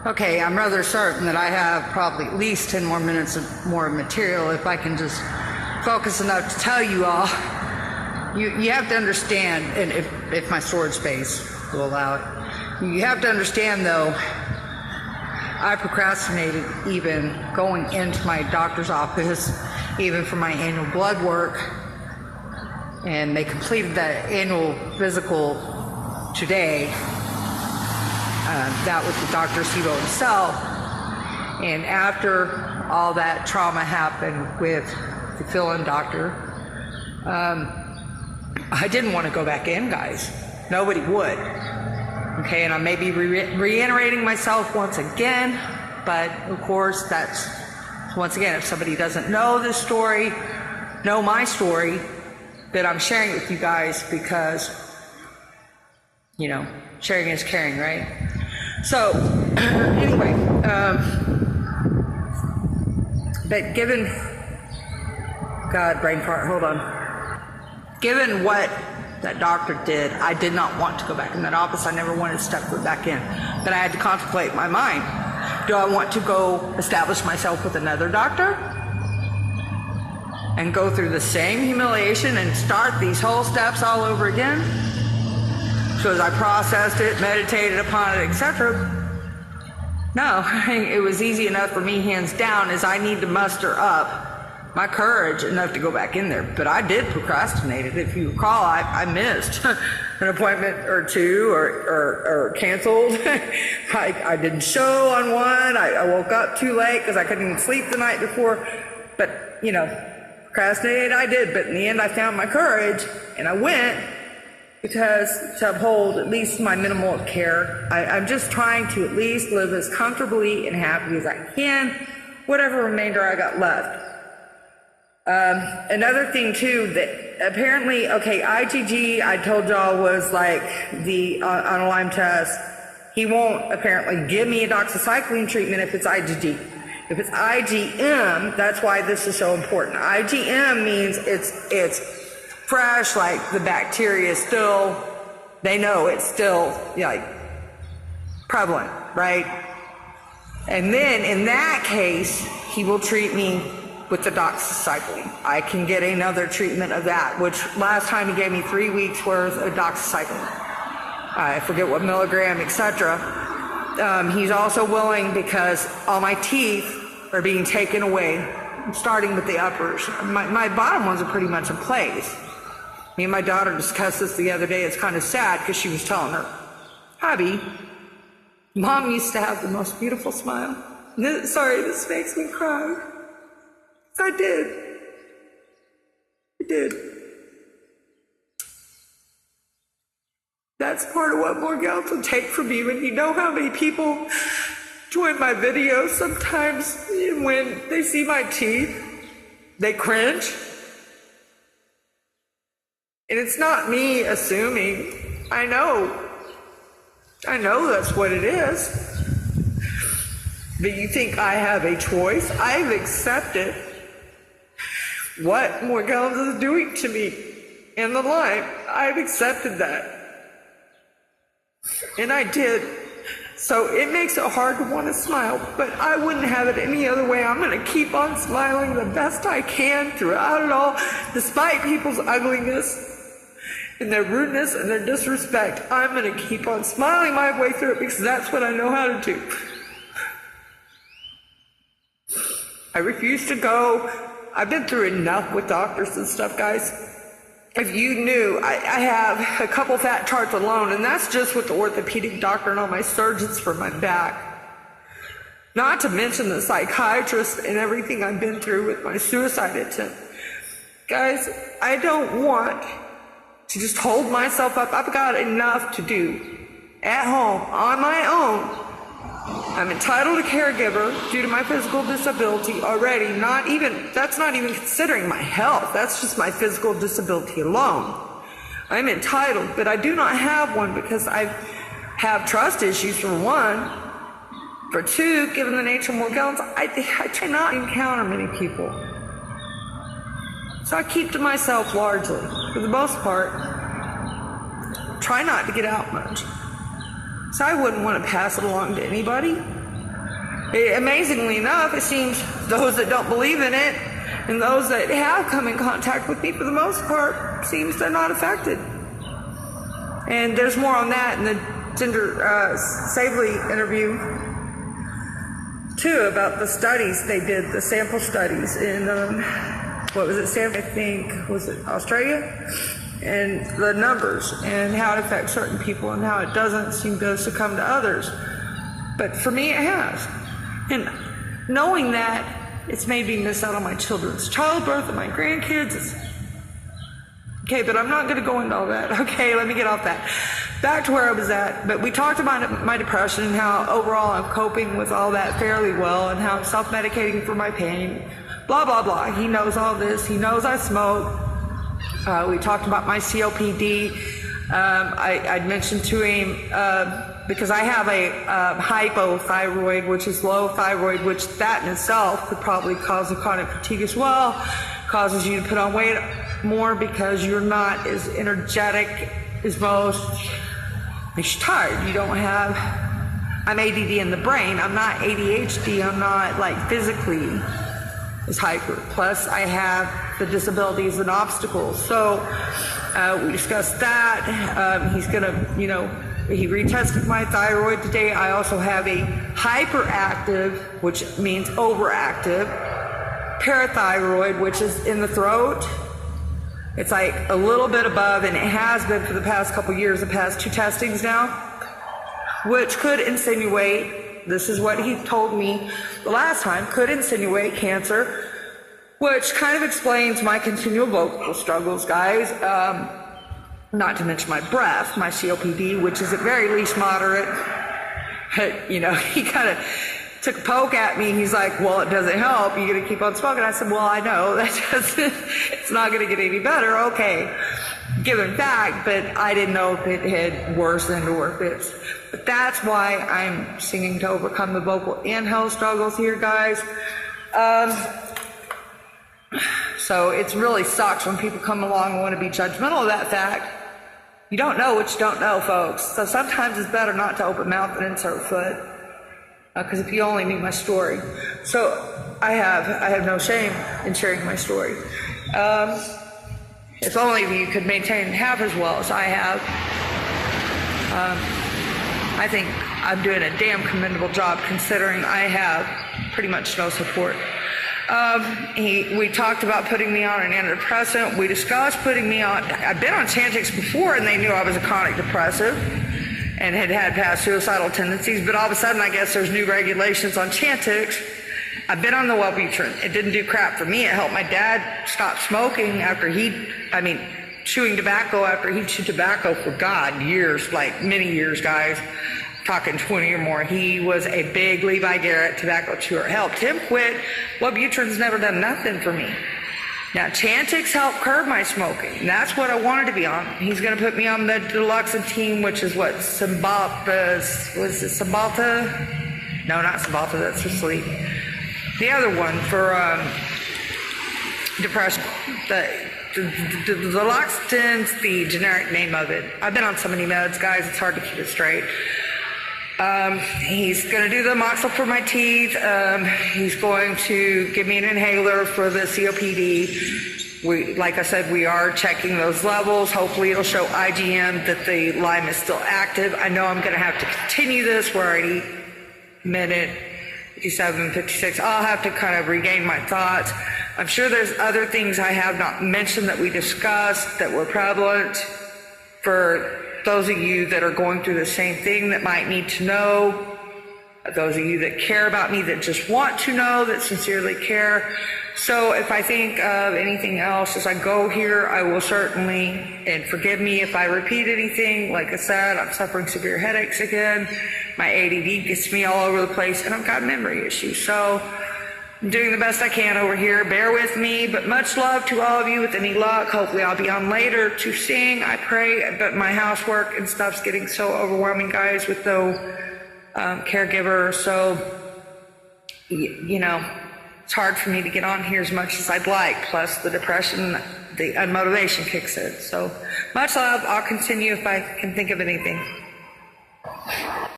Okay, I'm rather certain that I have probably at least 10 more minutes of more material if I can just focus enough to tell you all. You have to understand, and if my storage space will allow it, you have to understand though, I procrastinated even going into my doctor's office, even for my annual blood work, and they completed that annual physical today. That was with Dr. Sibo himself. And after all that trauma happened with the fill-in doctor, I didn't want to go back in, guys. Nobody would. Okay, and I may be reiterating myself once again, but of course that's, once again, if somebody doesn't know this story, know my story, that I'm sharing it with you guys because, you know, sharing is caring, right? So, anyway, but given, God, brain fart, hold on. Given what that doctor did, I did not want to go back in that office. I never wanted to step foot back in. But I had to contemplate in my mind. Do I want to go establish myself with another doctor? And go through the same humiliation and start these whole steps all over again? So as I processed it, meditated upon it, etc. No, it was easy enough for me, hands down, as I need to muster up my courage enough to go back in there. But I did procrastinate it. If you recall, I missed an appointment or two, or canceled. I didn't show on one. I woke up too late because I couldn't even sleep the night before. But, you know, procrastinated I did. But in the end, I found my courage, and I went. Because to uphold at least my minimal of care, I'm just trying to at least live as comfortably and happy as I can, whatever remainder I got left. Another thing too, that apparently, okay, IgG, I told y'all was like the, on a Lyme test, he won't apparently give me a doxycycline treatment if it's IgG. If it's IgM, that's why this is so important. IgM means it's fresh, like the bacteria is still, they know it's still like prevalent, right? And then in that case, he will treat me with the doxycycline. I can get another treatment of that, which last time he gave me 3 weeks worth of doxycycline. I forget what milligram, etc. He's also willing, because all my teeth are being taken away, starting with the uppers. My bottom ones are pretty much in place. Me and my daughter discussed this the other day. It's kind of sad because she was telling her, Abby, Mom used to have the most beautiful smile. Sorry, this makes me cry. I did. That's part of what Morgellons will take from me. When you know how many people join my videos, sometimes when they see my teeth, they cringe. And it's not me assuming. I know that's what it is. But you think I have a choice? I've accepted what Morgellons is doing to me in the Lyme. I've accepted that. And I did. So it makes it hard to want to smile, but I wouldn't have it any other way. I'm going to keep on smiling the best I can throughout it all, despite people's ugliness and their rudeness and their disrespect. I'm going to keep on smiling my way through it because that's what I know how to do. I refuse to go. I've been through enough with doctors and stuff, guys. If you knew, I have a couple fat charts alone, and that's just with the orthopedic doctor and all my surgeons for my back. Not to mention the psychiatrist and everything I've been through with my suicide attempt. Guys, I don't want to just hold myself up. I've got enough to do at home on my own. I'm entitled to caregiver due to my physical disability already. That's not even considering my health. That's just my physical disability alone. I'm entitled, but I do not have one because I have trust issues, for one. For two, given the nature of Morgellons, I try not to encounter many people. So I keep to myself largely. For the most part, try not to get out much. So I wouldn't want to pass it along to anybody. Amazingly enough, it seems those that don't believe in it and those that have come in contact with me for the most part seems they're not affected. And there's more on that in the Ginger Savely interview too, about the studies they did, the sample studies in what was it, I think, was it Australia? And the numbers and how it affects certain people and how it doesn't seem to succumb to others. But for me, it has. And knowing that, it's made me miss out on my children's childbirth and my grandkids. Okay, but I'm not going to go into all that. Okay, let me get off that. Back to where I was at. But we talked about my depression and how overall I'm coping with all that fairly well and how I'm self-medicating for my pain. Blah, blah, blah. He knows all this. He knows I smoke. We talked about my COPD. I'd mentioned to him, because I have a hypothyroid, which is low thyroid, which that in itself could probably cause a chronic fatigue as well, causes you to put on weight more because you're not as energetic as most. You're tired. You don't have, I'm ADD in the brain. I'm not ADHD. I'm not like physically as hyper. Plus I have the disabilities and obstacles. So we discussed that. He's gonna, he retested my thyroid today. I also have a hyperactive, which means overactive, parathyroid, which is in the throat. It's like a little bit above, and it has been for the past couple years, the past 2 testings now, which could insinuate, this is what he told me the last time, could insinuate cancer, which kind of explains my continual vocal struggles, guys. Not to mention my breath, my COPD, which is at very least moderate. He kind of took a poke at me. He's like, well, it doesn't help. You're going to keep on smoking. I said, well, I know. It's not going to get any better. Okay, given fact, but I didn't know if it had worsened or if it's. But that's why I'm singing to overcome the vocal and health struggles here, guys. So it really sucks when people come along and want to be judgmental of that fact. You don't know what you don't know, folks. So sometimes it's better not to open mouth and insert foot. Because if you only knew my story. So I have no shame in sharing my story. If only you could maintain half as well as I have. I think I'm doing a damn commendable job considering I have pretty much no support. We talked about putting me on an antidepressant. We discussed putting me on, I've been on Chantix before and they knew I was a chronic depressive and had past suicidal tendencies, but all of a sudden I guess there's new regulations on Chantix. I've been on the Wellbutrin. It didn't do crap for me. It helped my dad stop smoking after chewing tobacco after he chewed tobacco for years, like many years, guys. Talking 20 or more. He was a big Levi Garrett tobacco chewer. It helped him quit. Wellbutrin's never done nothing for me. Now, Chantix helped curb my smoking. And that's what I wanted to be on. He's going to put me on the Deluxantine, which is what, Cymbalta? Was it Cymbalta? No, not Cymbalta. That's for sleep. The other one for depression. The Deluxantine's the generic name of it. I've been on so many meds, guys, it's hard to keep it straight. He's going to do the Moxil for my teeth. He's going to give me an inhaler for the COPD. Like I said, we are checking those levels. Hopefully it'll show IgM that the Lyme is still active. I know I'm going to have to continue this. We're already minute 57, 56. I'll have to kind of regain my thoughts. I'm sure there's other things I have not mentioned that we discussed that were prevalent for those of you that are going through the same thing that might need to know, those of you that care about me, that just want to know, that sincerely care. So if I think of anything else as I go here, I will certainly, and forgive me if I repeat anything. Like I said, I'm suffering severe headaches again. My ADD gets me all over the place, and I've got memory issues. So I'm doing the best I can over here. Bear with me, but much love to all of you. With any luck, hopefully I'll be on later to sing, I pray. But my housework and stuff's getting so overwhelming, guys, with no caregiver. So, it's hard for me to get on here as much as I'd like. Plus the depression, the unmotivation kicks in. So much love. I'll continue if I can think of anything.